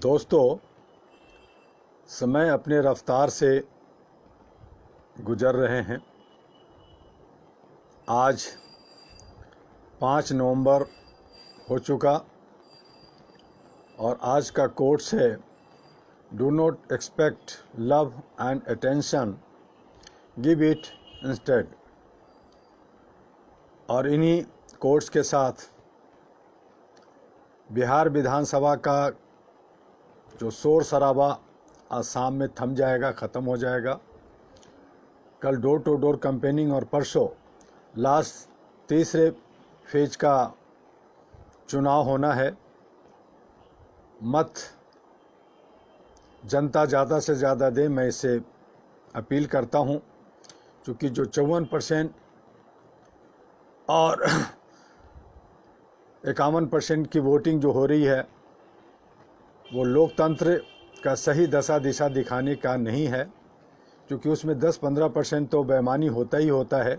दोस्तों, समय अपने रफ्तार से गुजर रहे हैं। आज 5 नवंबर हो चुका और आज का कोट्स है, do not expect love and attention, give it instead. और इन्हीं कोट्स के साथ बिहार विधानसभा का जो शोर शराबा आज शाम में थम जाएगा, ख़त्म हो जाएगा। कल डोर टू डोर कैंपेनिंग और परसों लास्ट तीसरे फेज का चुनाव होना है। मत जनता ज़्यादा से ज़्यादा दे, मैं इसे अपील करता हूं, क्योंकि जो 54% और 51% की वोटिंग जो हो रही है वो लोकतंत्र का सही दशा दिशा दिखाने का नहीं है, क्योंकि उसमें 10-15% तो बेईमानी होता ही होता है,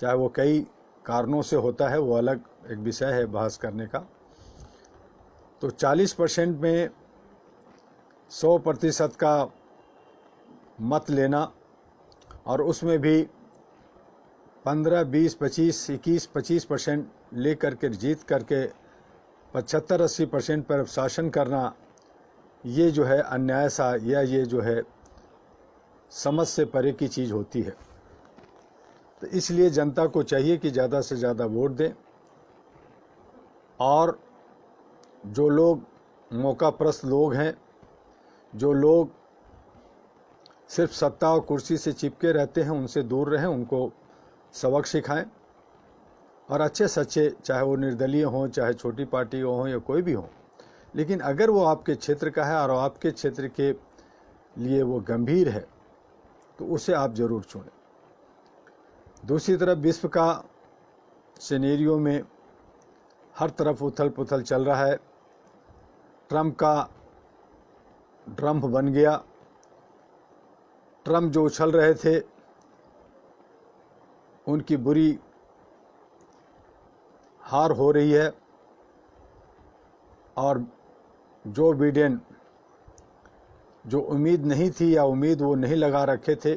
चाहे वो कई कारणों से होता है, वो अलग एक विषय है बहस करने का। तो 40% में 100% का मत लेना और उसमें भी 15, 20, 25, 21, 25% ले करके जीत करके 75-80% पर शासन करना, ये जो है अन्याय सा या ये जो है समझ से परे की चीज़ होती है। तो इसलिए जनता को चाहिए कि ज़्यादा से ज़्यादा वोट दें और जो लोग मौकाप्रस्त लोग हैं, जो लोग सिर्फ सत्ता और कुर्सी से चिपके रहते हैं, उनसे दूर रहें, उनको सबक सिखाएं और अच्छे सच्चे, चाहे वो निर्दलीय हों, चाहे छोटी पार्टी हों या कोई भी हो, लेकिन अगर वो आपके क्षेत्र का है और आपके क्षेत्र के लिए वो गंभीर है तो उसे आप ज़रूर चुनें। दूसरी तरफ विश्व का सिनेरियो में हर तरफ उथल पुथल चल रहा है। ट्रंप का ड्रम्प बन गया। ट्रंप जो उछल रहे थे उनकी बुरी हार हो रही है और जो बिडेन, जो उम्मीद नहीं थी या उम्मीद वो नहीं लगा रखे थे,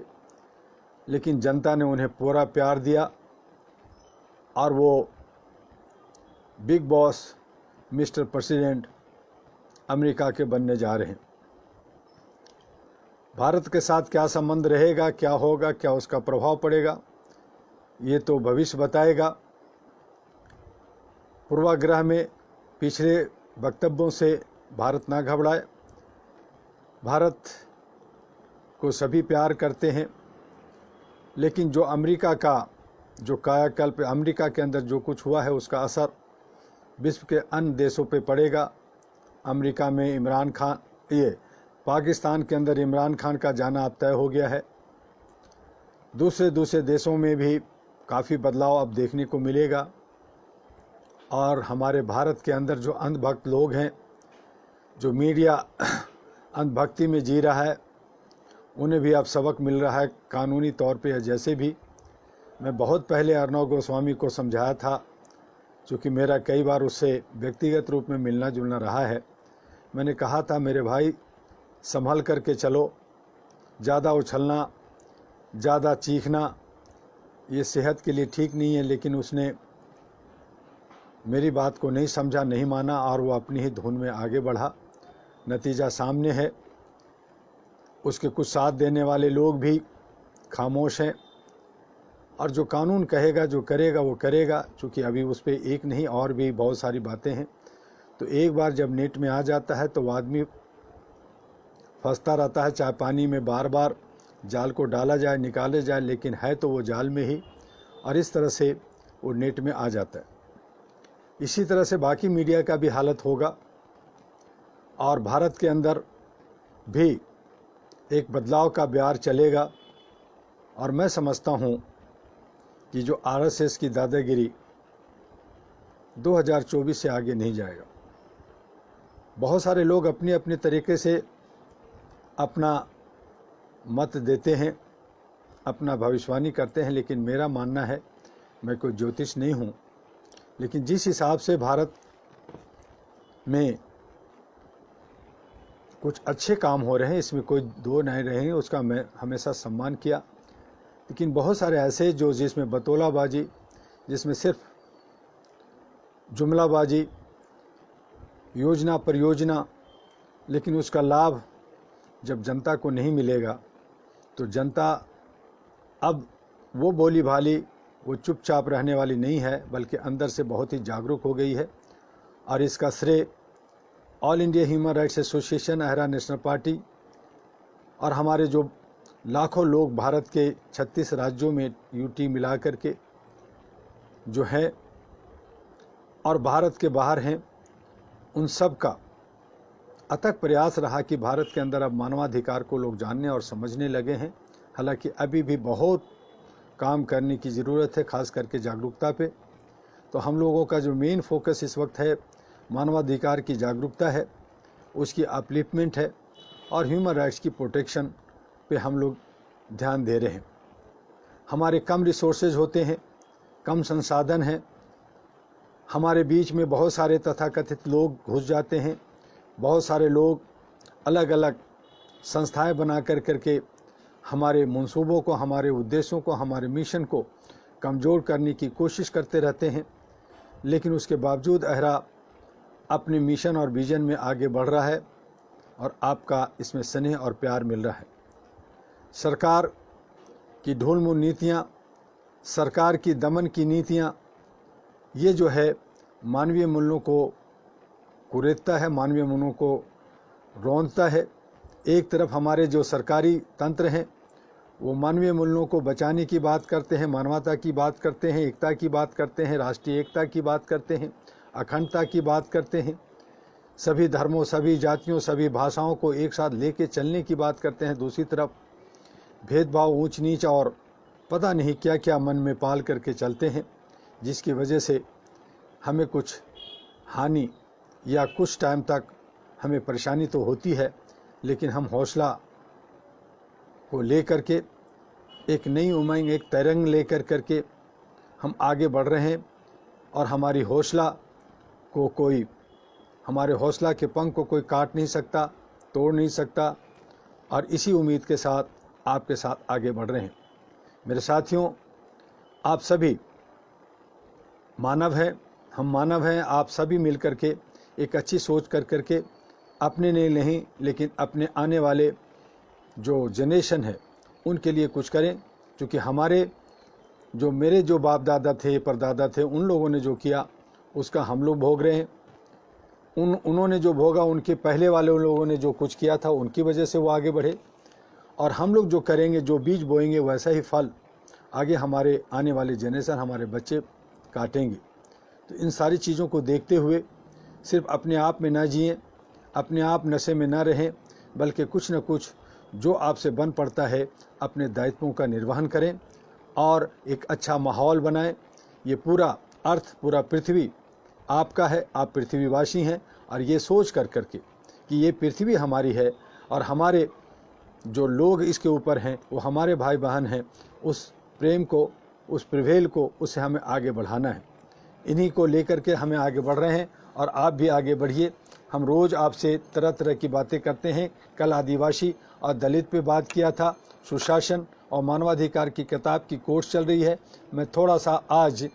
लेकिन जनता ने उन्हें पूरा प्यार दिया और वो big boss mister president America के बनने जा रहे हैं। भारत के साथ क्या संबंध रहेगा, क्या होगा, क्या उसका प्रभाव पड़ेगा, ये तो भविष्य बताएगा। पूर्वाग्रह में पिछले वक्तव्यों से भारत ना घबराए। भारत को सभी प्यार करते हैं, लेकिन जो अमेरिका का जो कायाकल्प, अमेरिका के अंदर जो कुछ हुआ है उसका असर विश्व के अन्य देशों पे पड़ेगा। अमेरिका में इमरान खान, ये पाकिस्तान के अंदर इमरान खान का जाना अब तय हो गया है। दूसरे देशों में भी काफ़ी बदलाव अब देखने को मिलेगा और हमारे भारत के अंदर जो अंधभक्त लोग हैं, जो मीडिया अंधभक्ति में जी रहा है, उन्हें भी अब सबक मिल रहा है कानूनी तौर पे। जैसे भी मैं बहुत पहले अर्णव गोस्वामी को समझाया था, क्योंकि मेरा कई बार उससे व्यक्तिगत रूप में मिलना जुलना रहा है, मैंने कहा था मेरे भाई संभल करके चलो, ज़्यादा उछलना, ज़्यादा चीखना ये सेहत के लिए ठीक नहीं है। लेकिन उसने मेरी बात को नहीं समझा, नहीं माना और वो अपनी ही धुन में आगे बढ़ा। नतीजा सामने है। उसके कुछ साथ देने वाले लोग भी खामोश हैं और जो कानून कहेगा, जो करेगा वो करेगा, क्योंकि अभी उस पर एक नहीं और भी बहुत सारी बातें हैं। तो एक बार जब नेट में आ जाता है तो आदमी फंसता रहता है, चाहे पानी में बार बार जाल को डाला जाए, निकाले जाए, लेकिन है तो वो जाल में ही, और इस तरह से वो नेट में आ जाता है। इसी तरह से बाकी मीडिया का भी हालत होगा और भारत के अंदर भी एक बदलाव का ब्यार चलेगा। और मैं समझता हूँ कि जो आरएसएस की दादागिरी 2024 से आगे नहीं जाएगा। बहुत सारे लोग अपने अपने तरीके से अपना मत देते हैं, अपना भविष्यवाणी करते हैं, लेकिन मेरा मानना है, मैं कोई ज्योतिष नहीं हूँ, लेकिन जिस हिसाब से भारत में कुछ अच्छे काम हो रहे हैं, इसमें कोई दो नहीं रहेंगे, उसका मैं हमेशा सम्मान किया। लेकिन बहुत सारे ऐसे जो जिसमें बतौलाबाजी, जिसमें सिर्फ जुमलाबाजी, योजना परियोजना, लेकिन उसका लाभ जब जनता को नहीं मिलेगा तो जनता अब वो भोली भाली, वो चुपचाप रहने वाली नहीं है, बल्कि अंदर से बहुत ही जागरूक हो गई है। और इसका श्रेय all India human rights association, AHRA national party और हमारे जो लाखों लोग भारत के 36 राज्यों में यूटी मिला करके जो है और भारत के बाहर हैं, उन सब का अथक प्रयास रहा कि भारत के अंदर अब मानवाधिकार को लोग जानने और समझने लगे हैं। हालांकि अभी भी बहुत काम करने की ज़रूरत है, खास करके जागरूकता पे। तो हम लोगों का जो मेन फोकस इस वक्त है मानवाधिकार की जागरूकता है, उसकी अपलिफ्टमेंट है और ह्यूमन राइट्स की प्रोटेक्शन पे हम लोग ध्यान दे रहे हैं। हमारे कम रिसोर्सेज होते हैं, कम संसाधन हैं, हमारे बीच में बहुत सारे तथाकथित लोग घुस जाते हैं। बहुत सारे लोग अलग अलग संस्थाएं बना करके हमारे मंसूबों को, हमारे उद्देश्यों को, हमारे मिशन को कमज़ोर करने की कोशिश करते रहते हैं। लेकिन उसके बावजूद अहरा अपने मिशन और विजन में आगे बढ़ रहा है और आपका इसमें स्नेह और प्यार मिल रहा है। सरकार की ढोलमुल नीतियाँ, सरकार की दमन की नीतियाँ, ये जो है मानवीय मूल्यों को कुरेदता है, मानवीय मूल्यों को रौंदता है। एक तरफ हमारे जो सरकारी तंत्र हैं वो मानवीय मूल्यों को बचाने की बात करते हैं, मानवता की बात करते हैं, एकता की बात करते हैं, राष्ट्रीय एकता की बात करते हैं, अखंडता की बात करते हैं, सभी धर्मों, सभी जातियों, सभी भाषाओं को एक साथ लेके चलने की बात करते हैं। दूसरी तरफ भेदभाव, ऊंच नीच और पता नहीं क्या क्या मन में पाल करके चलते हैं, जिसकी वजह से हमें कुछ हानि या कुछ टाइम तक हमें परेशानी तो होती है, लेकिन हम हौसला को लेकर के एक नई उमंग, एक तरंग लेकर करके हम आगे बढ़ रहे हैं और हमारे हौसला के पंख को कोई काट नहीं सकता, तोड़ नहीं सकता। और इसी उम्मीद के साथ आपके साथ आगे बढ़ रहे हैं। मेरे साथियों, आप सभी मानव हैं, हम मानव हैं। आप सभी मिल करके एक अच्छी सोच करके अपने लिए नहीं, लेकिन अपने आने वाले जो जनरेशन है उनके लिए कुछ करें। क्योंकि मेरे जो बाप दादा थे, परदादा थे, उन लोगों ने जो किया उसका हम लोग भोग रहे हैं। उन्होंने जो भोगा, उनके पहले वाले लोगों ने जो कुछ किया था, उनकी वजह से वो आगे बढ़े। और हम लोग जो करेंगे, जो बीज बोएंगे, वैसा ही फल आगे हमारे आने वाले जनरेशन, हमारे बच्चे काटेंगे। तो इन सारी चीज़ों को देखते हुए सिर्फ अपने आप में ना जिएं, अपने आप नशे में ना रहें, बल्कि कुछ न कुछ जो आपसे बन पड़ता है अपने दायित्वों का निर्वहन करें और एक अच्छा माहौल बनाएं। ये पूरा अर्थ, पूरा पृथ्वी आपका है, आप पृथ्वीवासी हैं। और ये सोच करके कि ये पृथ्वी हमारी है और हमारे जो लोग इसके ऊपर हैं वो हमारे भाई बहन हैं, उस प्रेम को, उस प्रिवेल को, उसे हमें आगे बढ़ाना है। इन्हीं को लेकर के हमें आगे बढ़ रहे हैं और आप भी आगे बढ़िए। हम रोज़ आपसे तरह तरह की बातें करते हैं। कल आदिवासी और दलित पे बात किया था, सुशासन और मानवाधिकार की किताब की कोर्स चल रही है। मैं थोड़ा सा आज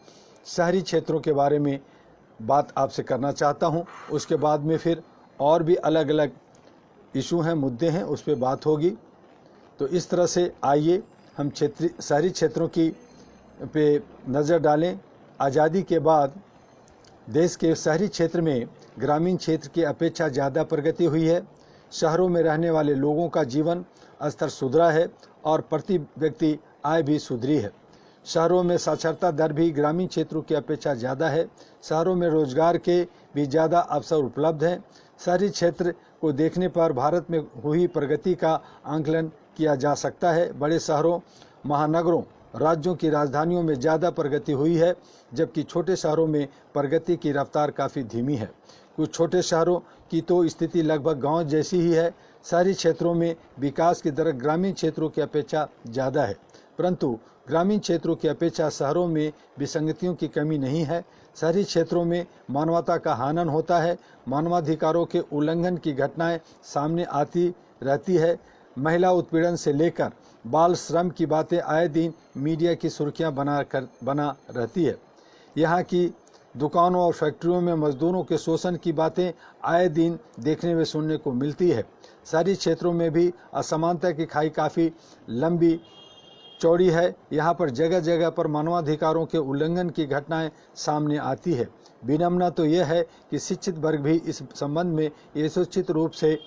शहरी क्षेत्रों के बारे में बात आपसे करना चाहता हूं। उसके बाद में फिर और भी अलग अलग इशू हैं, मुद्दे हैं, उस पर बात होगी। तो इस तरह से आइए हम शहरी क्षेत्रों की पे नज़र डालें। आज़ादी के बाद देश के शहरी क्षेत्र में ग्रामीण क्षेत्र की अपेक्षा ज़्यादा प्रगति हुई है। शहरों में रहने वाले लोगों का जीवन स्तर सुधरा है और प्रति व्यक्ति आय भी सुधरी है। शहरों में साक्षरता दर भी ग्रामीण क्षेत्रों की अपेक्षा ज़्यादा है। शहरों में रोजगार के भी ज़्यादा अवसर उपलब्ध हैं। शहरी क्षेत्र को देखने पर भारत में हुई प्रगति का आंकलन किया जा सकता है। बड़े शहरों, महानगरों, राज्यों की राजधानियों में ज़्यादा प्रगति हुई है, जबकि छोटे शहरों में प्रगति की रफ्तार काफ़ी धीमी है। कुछ छोटे शहरों की तो स्थिति लगभग गांव जैसी ही है। शहरी क्षेत्रों में विकास की दर ग्रामीण क्षेत्रों की अपेक्षा ज़्यादा है, परंतु ग्रामीण क्षेत्रों की अपेक्षा शहरों में विसंगतियों की कमी नहीं है। शहरी क्षेत्रों में मानवता का हनन होता है, मानवाधिकारों के उल्लंघन की घटनाएं सामने आती रहती है। महिला उत्पीड़न से लेकर बाल श्रम की बातें आए दिन मीडिया की सुर्खियां बना रहती है। यहाँ की दुकानों और फैक्ट्रियों में मजदूरों के शोषण की बातें आए दिन देखने व सुनने को मिलती है। शहरी क्षेत्रों में भी असमानता की खाई काफ़ी लंबी चौड़ी है। यहाँ पर जगह जगह पर मानवाधिकारों के उल्लंघन की घटनाएं सामने आती है। विडंबना तो यह है कि शिक्षित वर्ग भी इस संबंध में यथोचित रूप से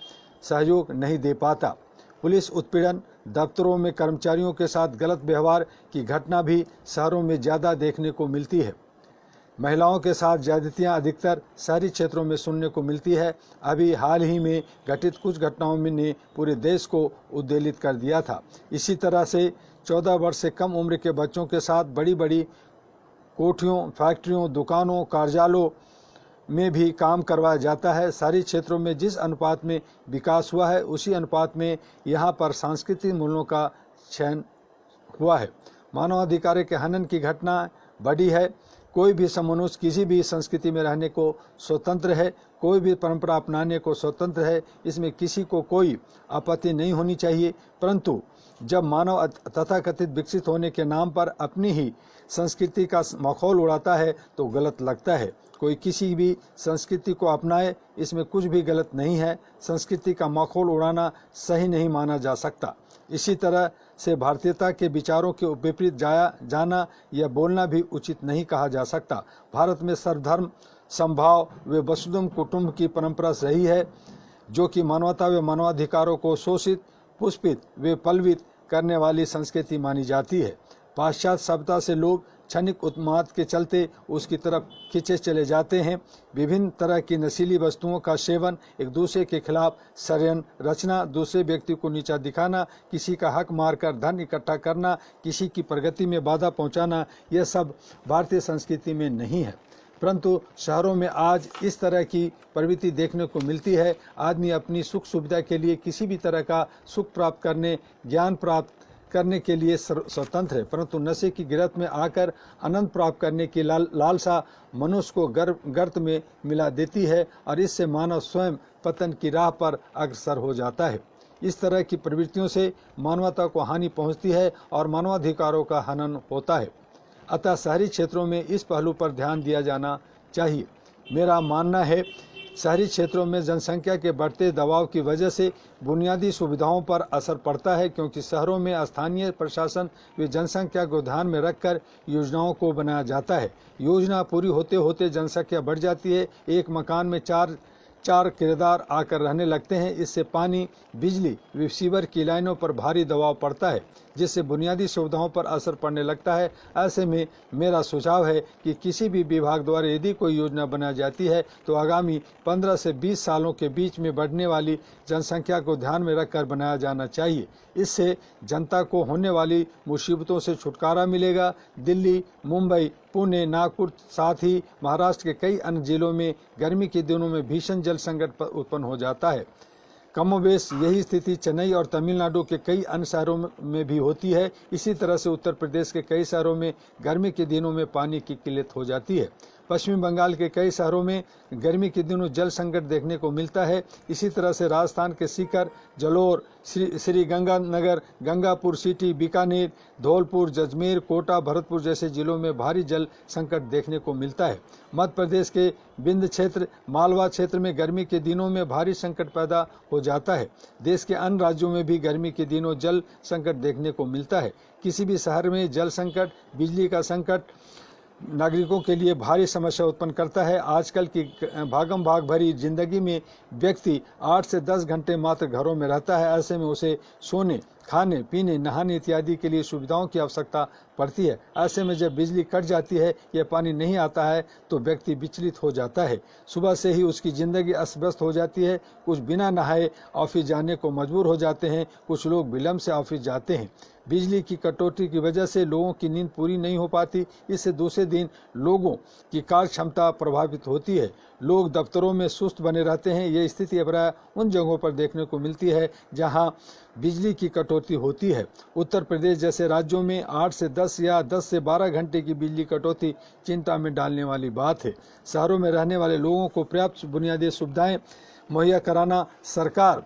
सहयोग नहीं दे पाता। पुलिस उत्पीड़न, दफ्तरों में कर्मचारियों के साथ गलत व्यवहार की घटना भी शहरों में ज़्यादा देखने को मिलती है। महिलाओं के साथ ज्यादतियाँ अधिकतर शहरी क्षेत्रों में सुनने को मिलती है। अभी हाल ही में घटित कुछ घटनाओं में ने पूरे देश को उद्वेलित कर दिया था। इसी तरह से 14 वर्ष से कम उम्र के बच्चों के साथ बड़ी बड़ी कोठियों, फैक्ट्रियों, दुकानों, कार्यालयों में भी काम करवाया जाता है। शहरी क्षेत्रों में जिस अनुपात में विकास हुआ है उसी अनुपात में यहाँ पर सांस्कृतिक मूल्यों का क्षरण हुआ है। मानवाधिकार के हनन की घटना बढ़ी है। कोई भी मनुष्य किसी भी संस्कृति में रहने को स्वतंत्र है, कोई भी परंपरा अपनाने को स्वतंत्र है, इसमें किसी को कोई आपत्ति नहीं होनी चाहिए। परंतु जब मानव तथाकथित विकसित होने के नाम पर अपनी ही संस्कृति का मखौल उड़ाता है तो गलत लगता है। कोई किसी भी संस्कृति को अपनाए, इसमें कुछ भी गलत नहीं है। संस्कृति का मखौल उड़ाना सही नहीं माना जा सकता। इसी तरह से भारतीयता के विचारों के विपरीत जाना या बोलना भी उचित नहीं कहा जा सकता। भारत में सर्वधर्म समभाव व वसुधैव कुटुंब की परंपरा रही है, जो कि मानवता व मानवाधिकारों को शोषित, पुष्पित व पलवित करने वाली संस्कृति मानी जाती है। पाश्चात्य सभ्यता से लोग क्षणिक उन्माद के चलते उसकी तरफ खींचे चले जाते हैं। विभिन्न तरह की नशीली वस्तुओं का सेवन, एक दूसरे के खिलाफ षड्यंत्र रचना, दूसरे व्यक्ति को नीचा दिखाना, किसी का हक मारकर धन इकट्ठा करना, किसी की प्रगति में बाधा पहुंचाना, यह सब भारतीय संस्कृति में नहीं है। परंतु शहरों में आज इस तरह की प्रवृत्ति देखने को मिलती है। आदमी अपनी सुख सुविधा के लिए किसी भी तरह का सुख प्राप्त करने, ज्ञान प्राप्त करने के लिए स्वतंत्र है, परंतु नशे की गिरफ्त में आकर आनंद प्राप्त करने की लालसा मनुष्य को गर्त में मिला देती है और इससे मानव स्वयं पतन की राह पर अग्रसर हो जाता है। इस तरह की प्रवृत्तियों से मानवता को हानि पहुंचती है और मानवाधिकारों का हनन होता है। अतः शहरी क्षेत्रों में इस पहलू पर ध्यान दिया जाना चाहिए। मेरा मानना है, शहरी क्षेत्रों में जनसंख्या के बढ़ते दबाव की वजह से बुनियादी सुविधाओं पर असर पड़ता है, क्योंकि शहरों में स्थानीय प्रशासन व जनसंख्या को ध्यान में रखकर योजनाओं को बनाया जाता है। योजना पूरी होते होते जनसंख्या बढ़ जाती है। एक मकान में चार किराएदार आकर रहने लगते हैं। इससे पानी, बिजली व सीवर की लाइनों पर भारी दबाव पड़ता है, जिससे बुनियादी सुविधाओं पर असर पड़ने लगता है। ऐसे में मेरा सुझाव है कि किसी भी विभाग द्वारा यदि कोई योजना बनाई जाती है तो आगामी 15 से 20 सालों के बीच में बढ़ने वाली जनसंख्या को ध्यान में रखकर बनाया जाना चाहिए। इससे जनता को होने वाली मुसीबतों से छुटकारा मिलेगा। दिल्ली, मुंबई, पुणे, नागपुर, साथ ही महाराष्ट्र के कई अन्य जिलों में गर्मी के दिनों में भीषण जल संकट उत्पन्न हो जाता है। कमोबेश यही स्थिति चेन्नई और तमिलनाडु के कई अन्य शहरों में भी होती है। इसी तरह से उत्तर प्रदेश के कई शहरों में गर्मी के दिनों में पानी की किल्लत हो जाती है। पश्चिमी बंगाल के कई शहरों में गर्मी के दिनों जल संकट देखने को मिलता है। इसी तरह से राजस्थान के सीकर, जलोर, श्री गंगानगर, गंगापुर सिटी, बीकानेर, धौलपुर, जजमेर, कोटा, भरतपुर जैसे जिलों में भारी जल संकट देखने को मिलता है। मध्य प्रदेश के विंध्य क्षेत्र, मालवा क्षेत्र में गर्मी के दिनों में भारी संकट पैदा हो जाता है। देश के अन्य राज्यों में भी गर्मी के दिनों जल संकट देखने को मिलता है। किसी भी शहर में जल संकट, बिजली का संकट नागरिकों के लिए भारी समस्या उत्पन्न करता है। आजकल की भागम भाग भरी जिंदगी में व्यक्ति 8 से 10 घंटे मात्र घरों में रहता है। ऐसे में उसे सोने, खाने, पीने, नहाने इत्यादि के लिए सुविधाओं की आवश्यकता पड़ती है। ऐसे में जब बिजली कट जाती है या पानी नहीं आता है तो व्यक्ति विचलित हो जाता है। सुबह से ही उसकी ज़िंदगी अस्त व्यस्त हो जाती है। कुछ बिना नहाए ऑफिस जाने को मजबूर हो जाते हैं, कुछ लोग विलम्ब से ऑफिस जाते हैं। बिजली की कटौती की वजह से लोगों की नींद पूरी नहीं हो पाती। इससे दूसरे दिन लोगों की कार्य क्षमता प्रभावित होती है। लोग दफ्तरों में सुस्त बने रहते हैं। ये स्थिति अब उन जगहों पर देखने को मिलती है जहां बिजली की कटौती होती है। उत्तर प्रदेश जैसे राज्यों में 8 से 10 या 10 से 12 घंटे की बिजली कटौती चिंता में डालने वाली बात है। शहरों में रहने वाले लोगों को पर्याप्त बुनियादी सुविधाएं मुहैया कराना सरकार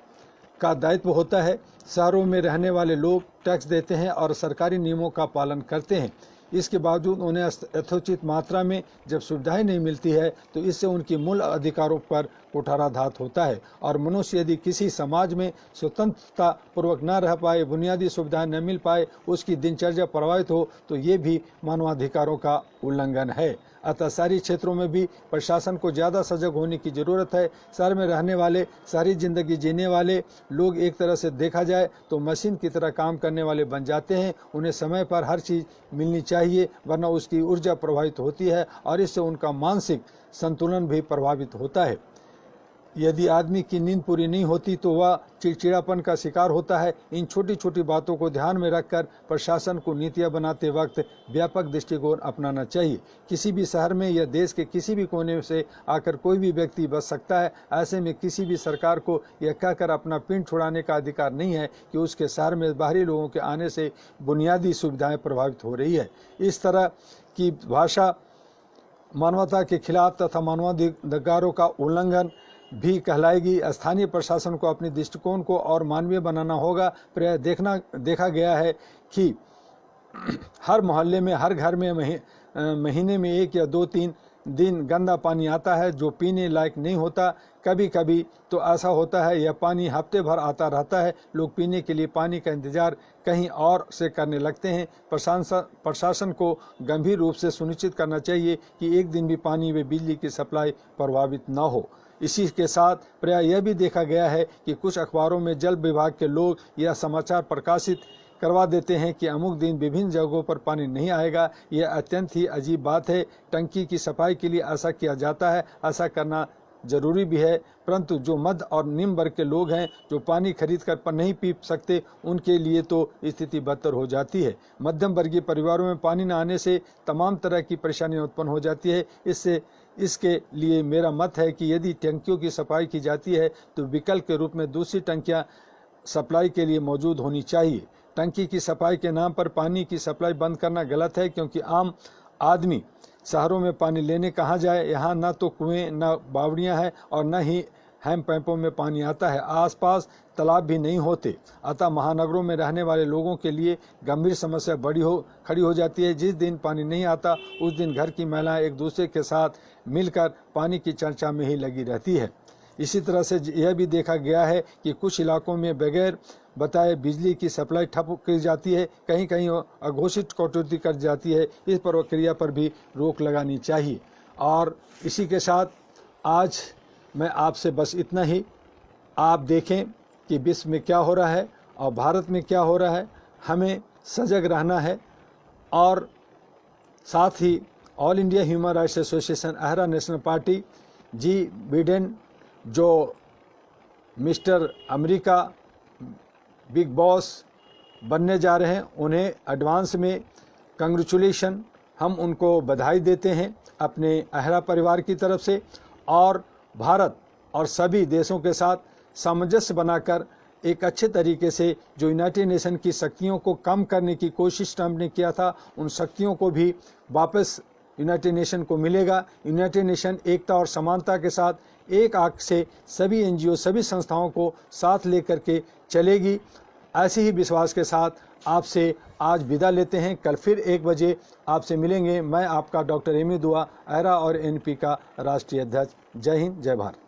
का दायित्व होता है। शहरों में रहने वाले लोग टैक्स देते हैं और सरकारी नियमों का पालन करते हैं। इसके बावजूद उन्हें यथोचित मात्रा में जब सुविधाएं नहीं मिलती है तो इससे उनकी मूल अधिकारों पर कुठाराघात होता है और मनुष्य यदि किसी समाज में स्वतंत्रता पूर्वक न रह पाए, बुनियादी सुविधाएं न मिल पाए, उसकी दिनचर्या प्रभावित हो तो ये भी मानवाधिकारों का उल्लंघन है। अतः शहरी क्षेत्रों में भी प्रशासन को ज़्यादा सजग होने की ज़रूरत है। शहर में रहने वाले, शहरी जिंदगी जीने वाले लोग एक तरह से देखा जाए तो मशीन की तरह काम करने वाले बन जाते हैं। उन्हें समय पर हर चीज़ मिलनी चाहिए, वरना उसकी ऊर्जा प्रभावित होती है और इससे उनका मानसिक संतुलन भी प्रभावित होता है। यदि आदमी की नींद पूरी नहीं होती तो वह चिड़चिड़ापन का शिकार होता है। इन छोटी छोटी बातों को ध्यान में रखकर प्रशासन को नीतियां बनाते वक्त व्यापक दृष्टिकोण अपनाना चाहिए। किसी भी शहर में या देश के किसी भी कोने से आकर कोई भी व्यक्ति बस सकता है। ऐसे में किसी भी सरकार को यह कहकर अपना पिंड छुड़ाने का अधिकार नहीं है कि उसके शहर में बाहरी लोगों के आने से बुनियादी सुविधाएं प्रभावित हो रही है। इस तरह की भाषा मानवता के खिलाफ तथा मानवाधिकारों का उल्लंघन भी कहलाएगी। स्थानीय प्रशासन को अपने दृष्टिकोण को और मानवीय बनाना होगा। प्रायः देखा गया है कि हर मोहल्ले में, हर घर में महीने में 1 या 2-3 दिन गंदा पानी आता है जो पीने लायक नहीं होता। कभी कभी तो ऐसा होता है यह पानी हफ्ते भर आता रहता है। लोग पीने के लिए पानी का इंतजार कहीं और से करने लगते हैं। प्रशासन को गंभीर रूप से सुनिश्चित करना चाहिए कि एक दिन भी पानी व बिजली की सप्लाई प्रभावित न हो। इसी के साथ प्रायः यह भी देखा गया है कि कुछ अखबारों में जल विभाग के लोग यह समाचार प्रकाशित करवा देते हैं कि अमुक दिन विभिन्न जगहों पर पानी नहीं आएगा। यह अत्यंत ही अजीब बात है। टंकी की सफाई के लिए ऐसा किया जाता है, ऐसा करना जरूरी भी है, परंतु जो मध्य और निम्न वर्ग के लोग हैं जो पानी खरीद कर पर नहीं पी सकते, उनके लिए तो स्थिति बदतर हो जाती है। मध्यम वर्गीय परिवारों में पानी न आने से तमाम तरह की परेशानियां उत्पन्न हो जाती है। इसके लिए मेरा मत है कि यदि टंकियों की सफाई की जाती है तो विकल्प के रूप में दूसरी टंकियां सप्लाई के लिए मौजूद होनी चाहिए। टंकी की सफाई के नाम पर पानी की सप्लाई बंद करना गलत है, क्योंकि आम आदमी शहरों में पानी लेने कहाँ जाए। यहाँ न तो कुएं, न बावड़ियाँ हैं और न ही हैंडपंपों में पानी आता है। आसपास तालाब भी नहीं होते। अतः महानगरों में रहने वाले लोगों के लिए गंभीर समस्या खड़ी हो जाती है। जिस दिन पानी नहीं आता उस दिन घर की महिलाएं एक दूसरे के साथ मिलकर पानी की चर्चा में ही लगी रहती है। इसी तरह से यह भी देखा गया है कि कुछ इलाकों में बगैर बताए बिजली की सप्लाई ठप की जाती है। कहीं कहीं अघोषित कटौती कर जाती है। इस प्रक्रिया पर भी रोक लगानी चाहिए। और इसी के साथ आज मैं आपसे बस इतना ही। आप देखें कि विश्व में क्या हो रहा है और भारत में क्या हो रहा है। हमें सजग रहना है। और साथ ही all India human rights association AHRA national party, जी बिडेन जो मिस्टर अमेरिका बिग बॉस बनने जा रहे हैं, उन्हें एडवांस में कंग्रेचुलेशन, हम उनको बधाई देते हैं अपने अहरा परिवार की तरफ से। और भारत और सभी देशों के साथ सामंजस्य बनाकर एक अच्छे तरीके से जो यूनाइटेड नेशन की शक्तियों को कम करने की कोशिश ट्रंप ने किया था, उन शक्तियों को भी वापस यूनाइटेड नेशन को मिलेगा। यूनाइटेड नेशन एकता और समानता के साथ एक आंख से सभी एनजीओ, सभी संस्थाओं को साथ लेकर के चलेगी। ऐसे ही विश्वास के साथ आपसे आज विदा लेते हैं। कल फिर 1 बजे आपसे मिलेंगे। मैं आपका डॉक्टर एमी दुआ, अहरा और एनपी का राष्ट्रीय अध्यक्ष। जय हिंद, जय भारत।